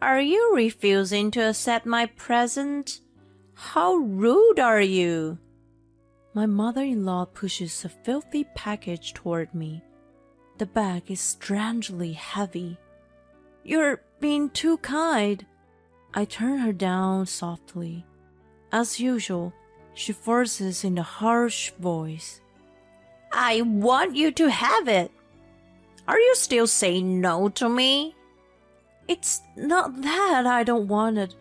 Are you refusing to accept my present? How rude are you? My mother-in-law pushes a filthy package toward me. The bag is strangely heavy. You're being too kind. I turn her down softly. As usual, she forces in a harsh voice. I want you to have it. Are you still saying no to me? It's not that I don't want it,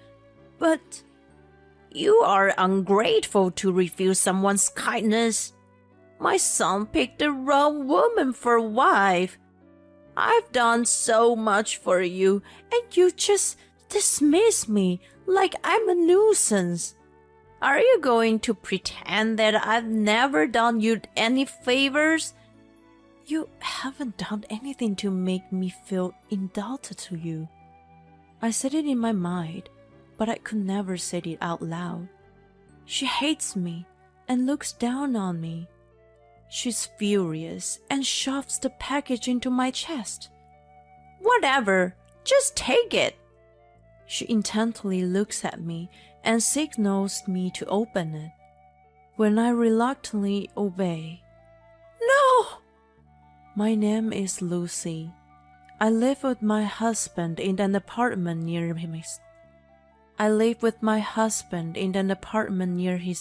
but you are ungrateful to refuse someone's kindness. My son picked the wrong woman for wife. I've done so much for you, and you just dismiss me like I'm a nuisance. Are you going to pretend that I've never done you any favors? You haven't done anything to make me feel indebted to you. I said it in my mind, but I could never say it out loud. She hates me and looks down on me. She's furious and shoves the package into my chest. Whatever, just take it. She intently looks at me and signals me to open it. When I reluctantly obey. No! My name is Lucy. I live with my husband in an apartment near his.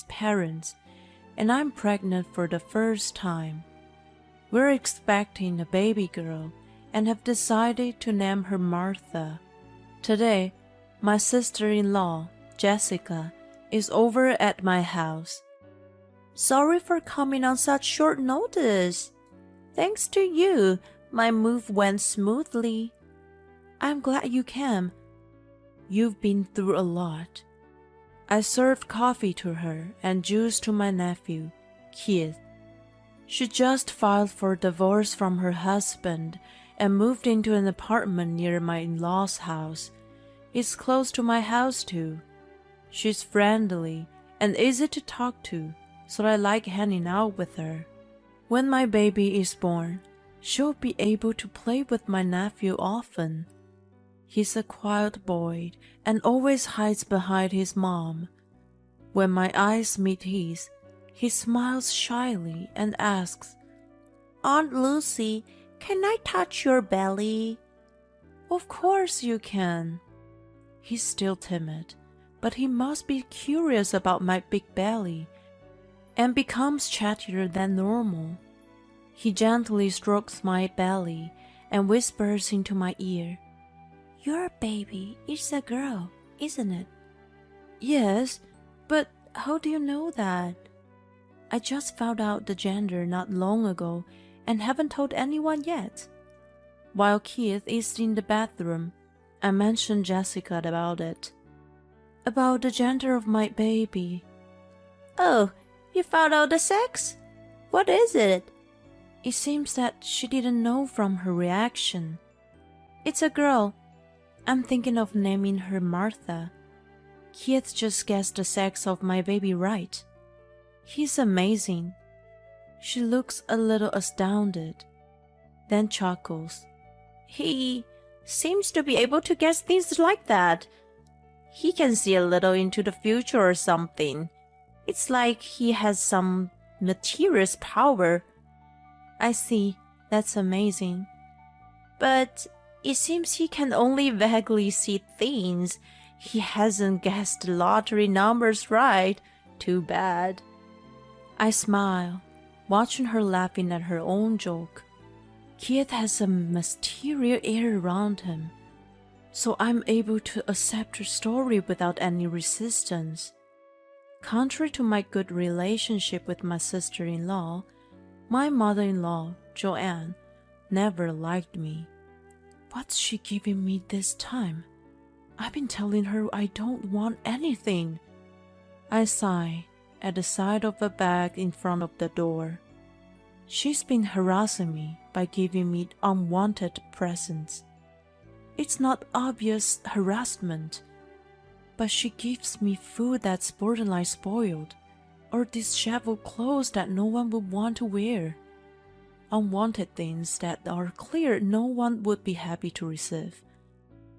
parents, and I'm pregnant for the first time. We're expecting a baby girl and have decided to name her Martha. Today, my sister-in-law, Jessica, is over at my house. Sorry for coming on such short notice. Thanks to you, my move went smoothly. I'm glad you came. You've been through a lot. I served coffee to her and juice to my nephew, Keith. She just filed for divorce from her husband and moved into an apartment near my in-laws' house. It's close to my house too. She's friendly and easy to talk to, so I like hanging out with her. When my baby is born, she'll be able to play with my nephew often. He's a quiet boy and always hides behind his mom. When my eyes meet his, he smiles shyly and asks, Aunt Lucy, can I touch your belly? Of course you can. He's still timid, but he must be curious about my big belly and becomes chattier than normal. He gently strokes my belly and whispers into my ear, Your baby is a girl, isn't it? Yes, but how do you know that? I just found out the gender not long ago and haven't told anyone yet. While Keith is in the bathroom, I mentioned Jessica about it. About the gender of my baby. Oh, you found out the sex? What is it? It seems that she didn't know from her reaction. It's a girl. I'm thinking of naming her Martha. Keith just guessed the sex of my baby right. He's amazing. She looks a little astounded, then chuckles. He seems to be able to guess things like that. He can see a little into the future or something. It's like he has some mysterious power. I see, that's amazing. But it seems he can only vaguely see things. He hasn't guessed the lottery numbers right. Too bad. I smile, watching her laughing at her own joke. Keith has a mysterious air around him, so I'm able to accept her story without any resistance. Contrary to my good relationship with my sister-in-law, my mother-in-law, Joanne, never liked me. What's she giving me this time? I've been telling her I don't want anything. I sigh at the side of a bag in front of the door. She's been harassing me by giving me unwanted presents. It's not obvious harassment, but she gives me food that's borderline spoiled, or disheveled clothes that no one would want to wear. Unwanted things that are clear no one would be happy to receive.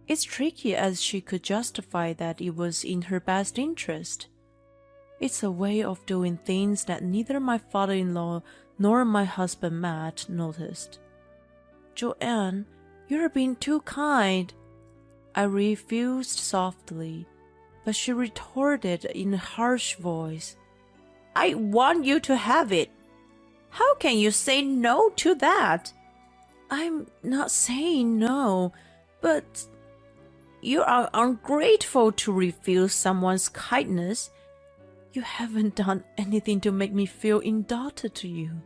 It's tricky as she could justify that it was in her best interest. It's a way of doing things that neither my father-in-law nor my husband Matt noticed. "Joanne, you're being too kind," I refused softly, but she retorted in a harsh voice, "I want you to have it. How can you say no to that?" "I'm not saying no, but you are ungrateful to refuse someone's kindness. You haven't done anything to make me feel indebted to you."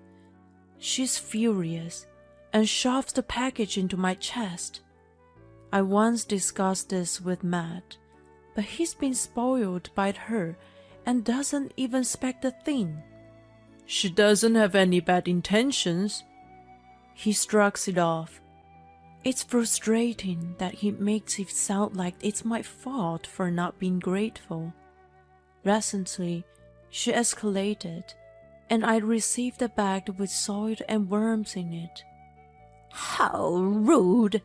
She's furious and shoves the package into my chest. I once discussed this with Matt, but he's been spoiled by her and doesn't even expect a thing. "She doesn't have any bad intentions." He shrugs it off. It's frustrating that he makes it sound like it's my fault for not being grateful. Recently, she escalated, and I received a bag with soil and worms in it. "How rude!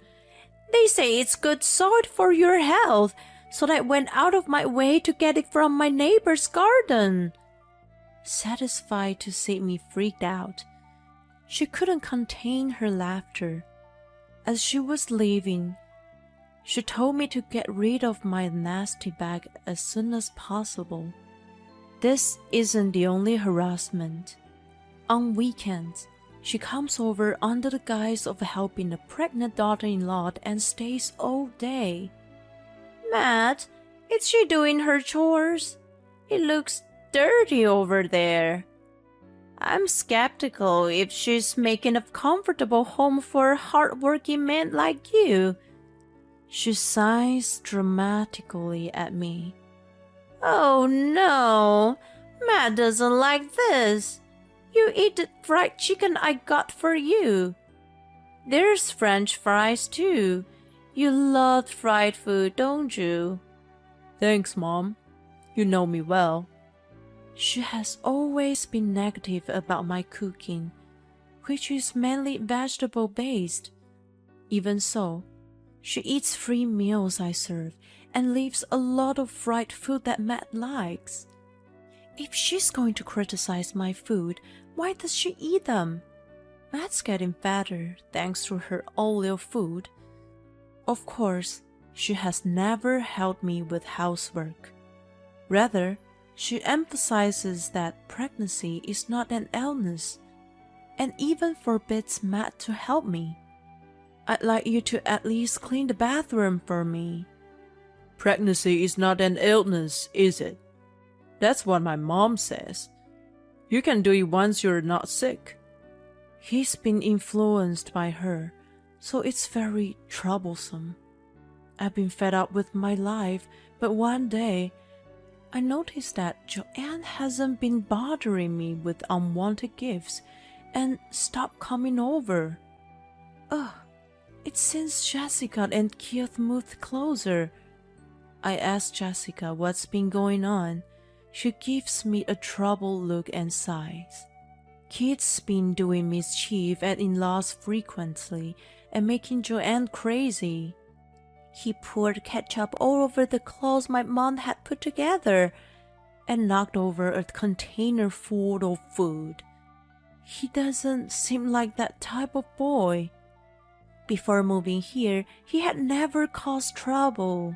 They say it's good soil for your health, so I went out of my way to get it from my neighbor's garden." Satisfied to see me freaked out, she couldn't contain her laughter. As she was leaving, she told me to get rid of my nasty bag as soon as possible. This isn't the only harassment. On weekends, she comes over under the guise of helping a pregnant daughter-in-law and stays all day. "Matt, is she doing her chores? It looks dirty over there." I'm skeptical if she's making a comfortable home for a hard-working man like you. She sighs dramatically at me. "Oh no, Matt doesn't like this. You eat the fried chicken I got for you. There's French fries too. You love fried food, don't you?" "Thanks, Mom. You know me well." She has always been negative about my cooking, which is mainly vegetable-based. Even so, she eats 3 meals I serve and leaves a lot of fried food that Matt likes. If she's going to criticize my food, why does she eat them? Matt's getting fatter thanks to her all-oil food. Of course, she has never helped me with housework. Rather, she emphasizes that pregnancy is not an illness, and even forbids Matt to help me. "I'd like you to at least clean the bathroom for me." "Pregnancy is not an illness, is it? That's what my mom says. You can do it once you're not sick." He's been influenced by her, so it's very troublesome. I've been fed up with my life, but one day, I noticed that Joanne hasn't been bothering me with unwanted gifts and stopped coming over. It's since Jessica and Keith moved closer. I asked Jessica what's been going on. She gives me a troubled look and sighs. Keith's been doing mischief at in-laws frequently and making Joanne crazy. He poured ketchup all over the clothes my mom had put together and knocked over a container full of food. He doesn't seem like that type of boy. Before moving here, he had never caused trouble.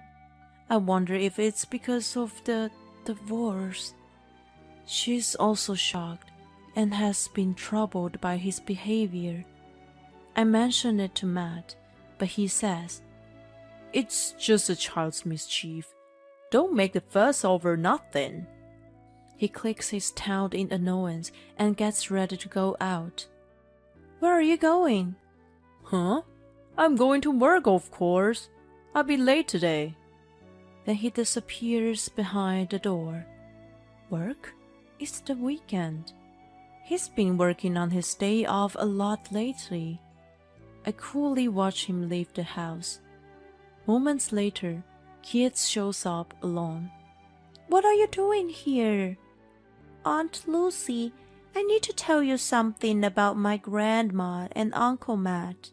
I wonder if it's because of the divorce. She's also shocked and has been troubled by his behavior. I mentioned it to Matt, but he says, "It's just a child's mischief. Don't make a fuss over nothing." He clicks his tongue in annoyance and gets ready to go out. "Where are you going?" "Huh? I'm going to work, of course. I'll be late today." Then he disappears behind the door. Work? It's the weekend. He's been working on his day off a lot lately. I coolly watch him leave the house. Moments later, Keith shows up alone. "What are you doing here?" "Aunt Lucy, I need to tell you something about my grandma and Uncle Matt."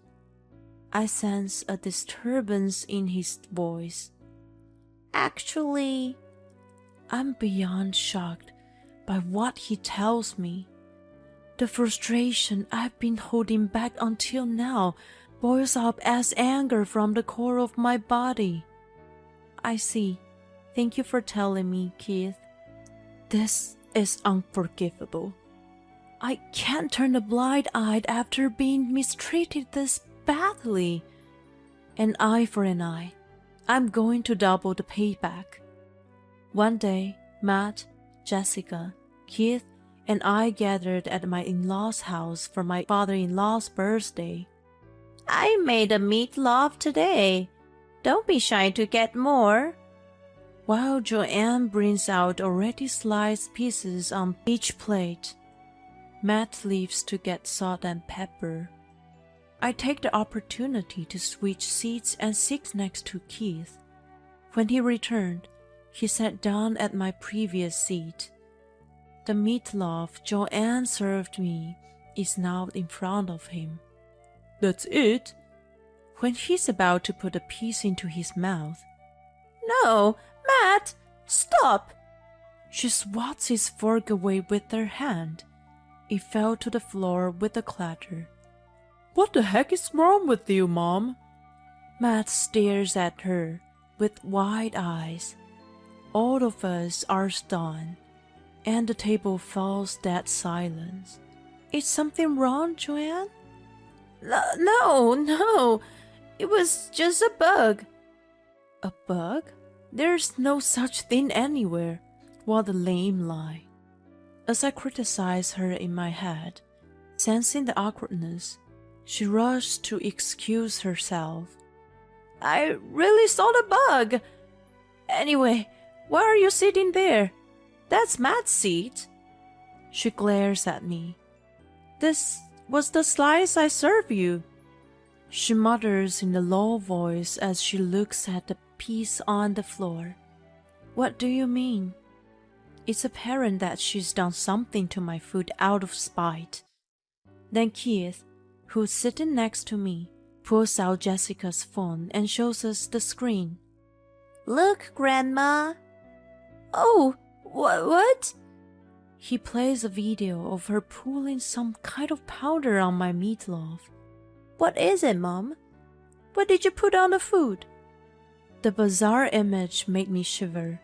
I sense a disturbance in his voice. Actually, I'm beyond shocked by what he tells me. The frustration I've been holding back until now boils up as anger from the core of my body. I see. Thank you for telling me, Keith. This is unforgivable. I can't turn a blind eye after being mistreated this badly. An eye for an eye. I'm going to double the payback. One day, Matt, Jessica, Keith, and I gathered at my in-laws' house for my father-in-law's birthday. I made a meatloaf today. Don't be shy to get more. While Joanne brings out already sliced pieces on each plate, Matt leaves to get salt and pepper. I take the opportunity to switch seats and sit next to Keith. When he returned, he sat down at my previous seat. The meatloaf Joanne served me is now in front of him. That's it? When he's about to put a piece into his mouth. No, Matt, stop! She swats his fork away with her hand. It fell to the floor with a clatter. What the heck is wrong with you, Mom? Matt stares at her with wide eyes. All of us are stunned, and the table falls dead silence. Is something wrong, Joanne? No. It was just a bug. A bug? There's no such thing anywhere. What a lame lie. As I criticize her in my head, sensing the awkwardness, she rushed to excuse herself. I really saw the bug. Anyway, why are you sitting there? That's Matt's seat. She glares at me. This was the slice I served you. She mutters in a low voice as she looks at the piece on the floor. What do you mean? It's apparent that she's done something to my food out of spite. Then Keith, who's sitting next to me, pulls out Jessica's phone and shows us the screen. Look, Grandma. Oh, what? He plays a video of her pulling some kind of powder on my meatloaf. What is it, Mom? What did you put on the food? The bizarre image made me shiver.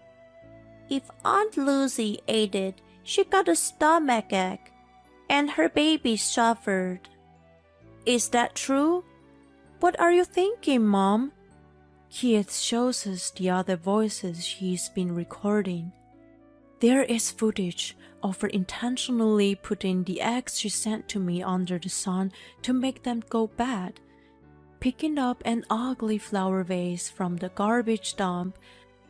If Aunt Lucy ate it, she got a stomachache, and her baby suffered. Is that true? What are you thinking, Mom? Keith shows us the other voices he's been recording. There is footage of her intentionally putting the eggs she sent to me under the sun to make them go bad, picking up an ugly flower vase from the garbage dump,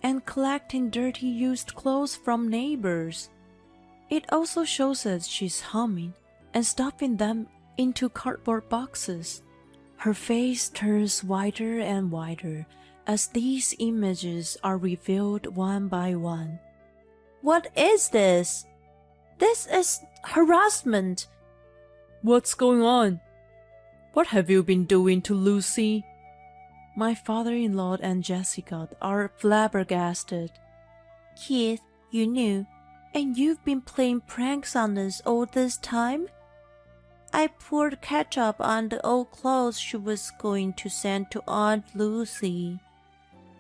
and collecting dirty used clothes from neighbors. It also shows us she's humming and stuffing them into cardboard boxes. Her face turns wider and wider as these images are revealed one by one. What is this? This is harassment. What's going on? What have you been doing to Lucy? My father-in-law and Jessica are flabbergasted. Keith, you knew, and you've been playing pranks on us all this time? I poured ketchup on the old clothes she was going to send to Aunt Lucy.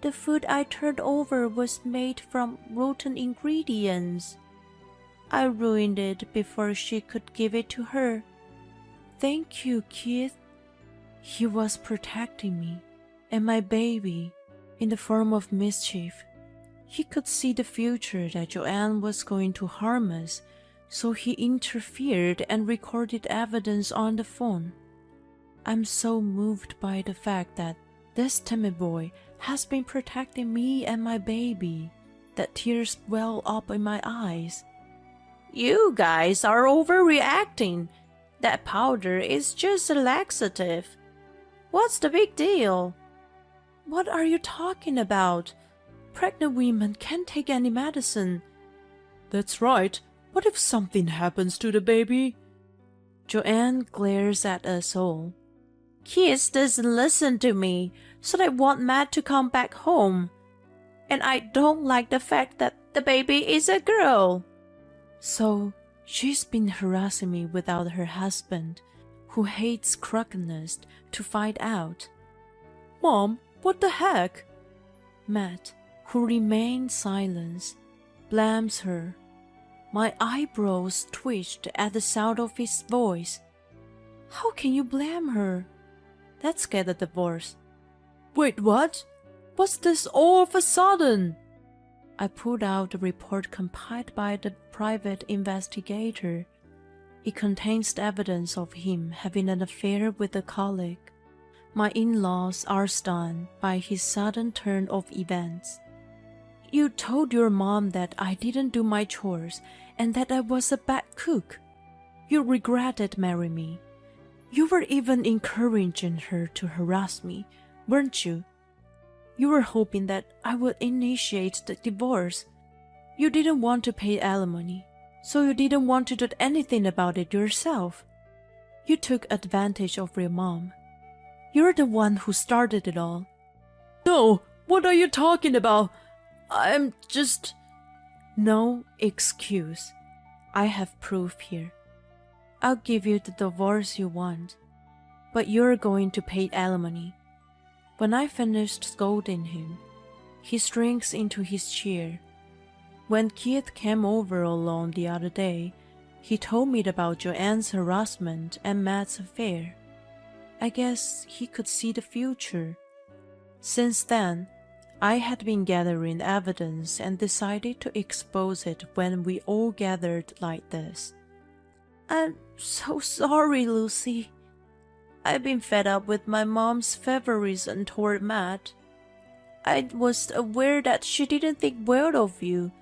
The food I turned over was made from rotten ingredients. I ruined it before she could give it to her. Thank you, Keith. He was protecting me and my baby in the form of mischief. He could see the future that Joanne was going to harm us, so he interfered and recorded evidence on the phone. I'm so moved by the fact that this timid boy has been protecting me and my baby that tears well up in my eyes. You guys are overreacting. That powder is just a laxative. What's the big deal? What are you talking about? Pregnant women can't take any medicine. That's right. What if something happens to the baby? Joanne glares at us all. Keith doesn't listen to me, so I want Matt to come back home. And I don't like the fact that the baby is a girl. So she's been harassing me without her husband, who hates crookedness, to find out. Mom, what the heck? Matt, who remained silent, blames her. My eyebrows twitched at the sound of his voice. How can you blame her? Let's get a divorce. Wait, what? What's this all of a sudden? I pulled out the report compiled by the private investigator. It contains evidence of him having an affair with a colleague. My in-laws are stunned by his sudden turn of events. You told your mom that I didn't do my chores and that I was a bad cook. You regretted marrying me. You were even encouraging her to harass me, weren't you? You were hoping that I would initiate the divorce. You didn't want to pay alimony, so you didn't want to do anything about it yourself. You took advantage of your mom. You're the one who started it all. No, what are you talking about? I'm just... No excuse. I have proof here. I'll give you the divorce you want, but you're going to pay alimony. When I finished scolding him, he shrinks into his chair. When Keith came over alone the other day, he told me about Joanne's harassment and Matt's affair. I guess he could see the future. Since then, I had been gathering evidence and decided to expose it when we all gathered like this. I'm so sorry, Lucy. I've been fed up with my mom's favorism toward Matt. I was aware that she didn't think well of you,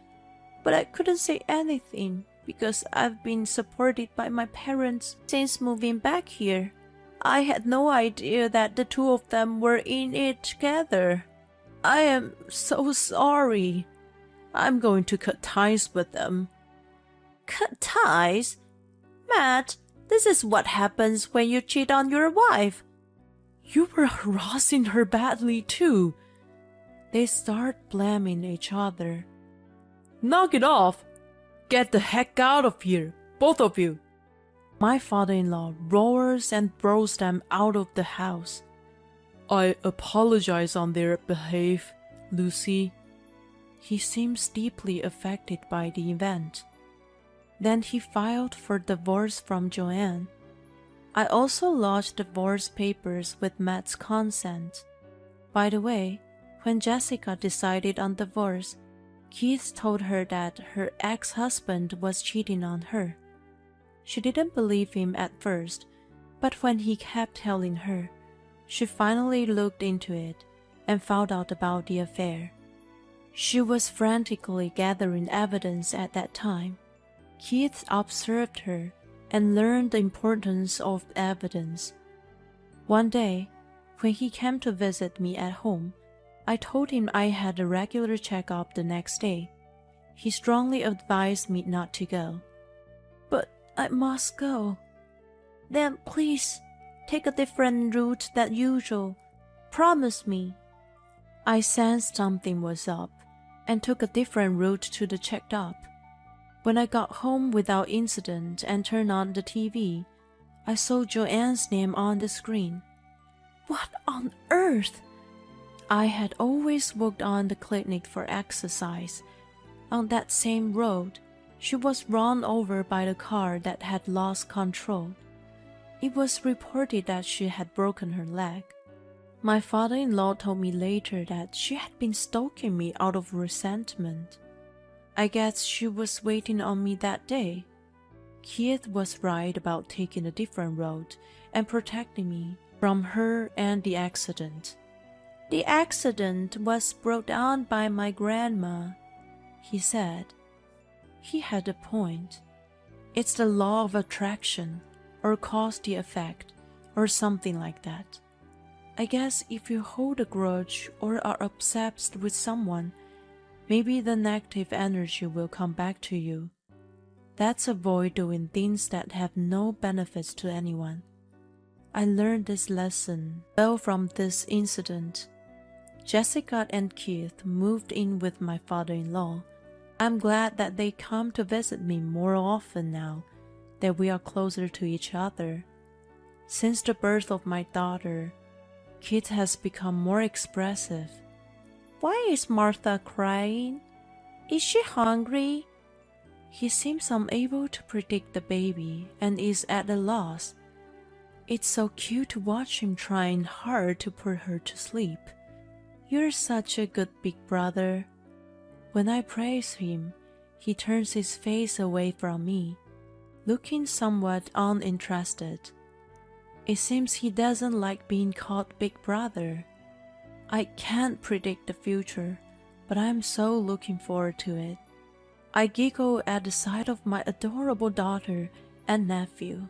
but I couldn't say anything because I've been supported by my parents since moving back here. I had no idea that the two of them were in it together. I am so sorry. I'm going to cut ties with them. Cut ties? Matt, this is what happens when you cheat on your wife. You were harassing her badly too. They start blaming each other. Knock it off! Get the heck out of here, both of you! My father-in-law roars and throws them out of the house. I apologize on their behalf, Lucy. He seems deeply affected by the event. Then he filed for divorce from Joanne. I also lodged divorce papers with Matt's consent. By the way, when Jessica decided on divorce, Keith told her that her ex-husband was cheating on her. She didn't believe him at first, but when he kept telling her, she finally looked into it and found out about the affair. She was frantically gathering evidence at that time. Keith observed her and learned the importance of evidence. One day, when he came to visit me at home, I told him I had a regular checkup the next day. He strongly advised me not to go. But I must go. Then please, take a different route than usual. Promise me. I sensed something was up and took a different route to the checkup. When I got home without incident and turned on the TV, I saw Joanne's name on the screen. What on earth? I had always walked on the clinic for exercise. On that same road, she was run over by the car that had lost control. It was reported that she had broken her leg. My father-in-law told me later that she had been stalking me out of resentment. I guess she was waiting on me that day. Keith was right about taking a different road and protecting me from her and the accident. The accident was brought on by my grandma, he said. He had a point. It's the law of attraction, or cause the effect, or something like that. I guess if you hold a grudge or are obsessed with someone, maybe the negative energy will come back to you. Let's avoid doing things that have no benefits to anyone. I learned this lesson well from this incident. Jessica and Keith moved in with my father-in-law. I'm glad that they come to visit me more often now that we are closer to each other. Since the birth of my daughter, Keith has become more expressive. "Why is Martha crying? Is she hungry?" He seems unable to predict the baby and is at a loss. It's so cute to watch him trying hard to put her to sleep. "You're such a good big brother." When I praise him, he turns his face away from me, looking somewhat uninterested. It seems he doesn't like being called big brother. I can't predict the future, but I'm so looking forward to it. I giggle at the sight of my adorable daughter and nephew.